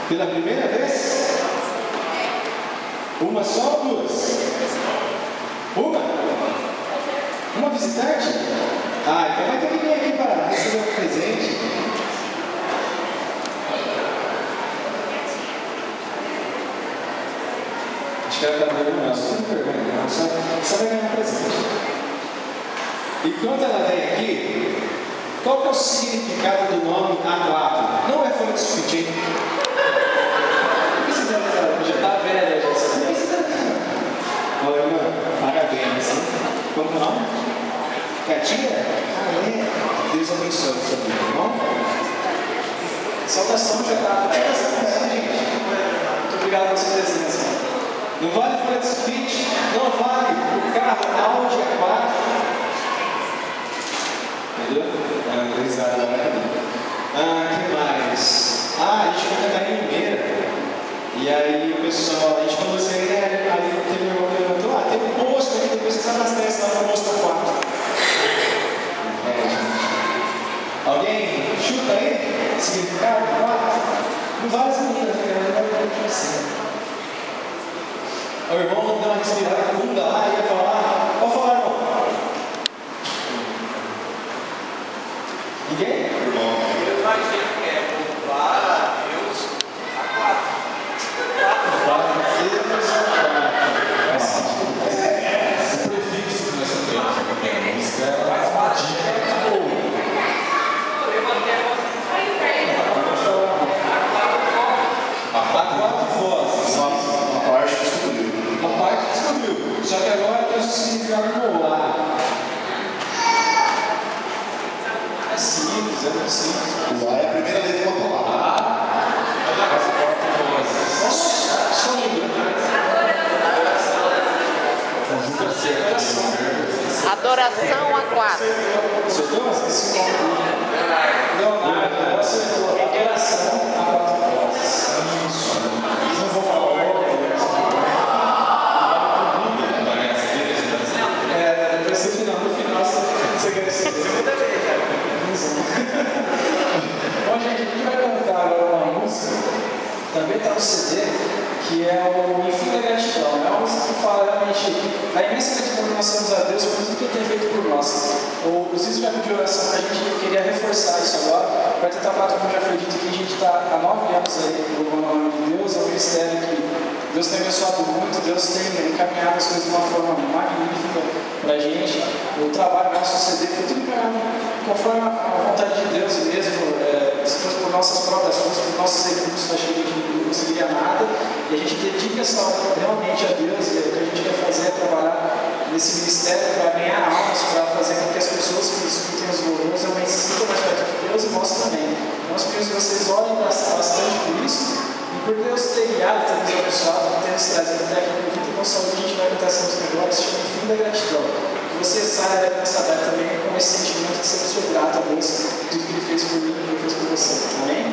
Pela primeira vez? Uma só ou duas? Uma? Uma visitante? Ah, então vai ter que vir aqui para receber um presente. Acho que ela está vendo nosso. Não tem vergonha, não. Só vai ganhar um presente. E quando ela vem aqui, qual que é o significado do nome A4? Não é folha de sulfite, hein? Não precisa dessa, já está velha, já não precisa dessa. Olha, irmã, parabéns. Como que é o nome? Katia? Ah, é? Deus abençoe o seu vida, irmão. Saudação já está. Gente. Muito obrigado pela sua presença. Não vale folha de sulfite, não vale o carro Audi A4. Entendeu? Risada lá. Que mais? A gente foi cantar em Limeira. E aí o pessoal, a gente falou assim, aí teve um irmão que levantou, tem um posto aqui, depois vocês abastecem lá no posto 4. Alguém chuta aí? Significado? 4? Não vale as meninas, porque ela não vai assim. O irmão deu uma respirada funda lá e ia falar, pode falar, irmão. Ninguém? Eu imagino que é louvar a Deus a 4. O prefixo que nós temos aqui na música é mais uma dica ou. A 4 vozes. Uma parte que descobriu. Uma parte descobriu. Só que agora tem o significado no lá. É simples, é muito simples. O A é a primeira letra de uma palavra. Só lembra. Adoração a 4. Acertou? Esqueci o nome. Leonardo, acertou. Adoração a 4 vozes. Não vou falar o nome. No final você quer ser. Bom, gente, a gente vai cantar agora uma música. Também está no CD, que é o Enfim da Gratidão. É uma música que fala realmente da imensa gratidão que nós temos a Deus por tudo que Ele tem feito por nós. O Zizo já pediu oração para a gente, eu queria reforçar isso agora, para tentar falar, como já foi dito, que a gente está há 9 anos aí louvando o nome de Deus, é um ministério que Deus tem abençoado muito, Deus tem encaminhado as coisas de uma forma magnífica para a gente. O trabalho nosso CD foi tudo encaminhado conforme a vontade de Deus mesmo. Se fosse por nossas próprias forças, por nossos recursos, acho que a gente não conseguiria nada. E a gente dedica essa obra realmente a Deus. E o que a gente quer fazer é trabalhar nesse ministério para ganhar almas, para fazer com que as pessoas que escutem os louvores realmente se sintam mais perto de Deus e nós também. Nós pedimos que vocês olhem bastante por isso. E por Deus ter guiado, ter nos abençoado, ter nos trazido até aqui no Vida com Saúde, a gente vai cantar essa música agora, se chama Fim da Gratidão. Que você saia dessa data também com esse sentimento de sempre ser grato a Deus por tudo que Ele fez por mim e Ele fez por você. Amém?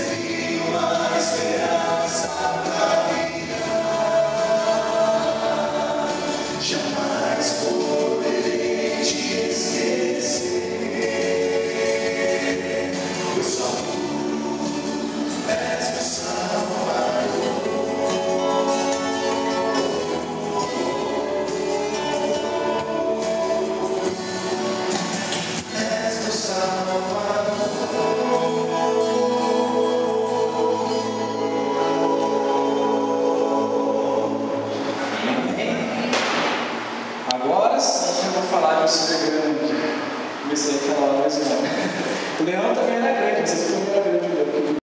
Recife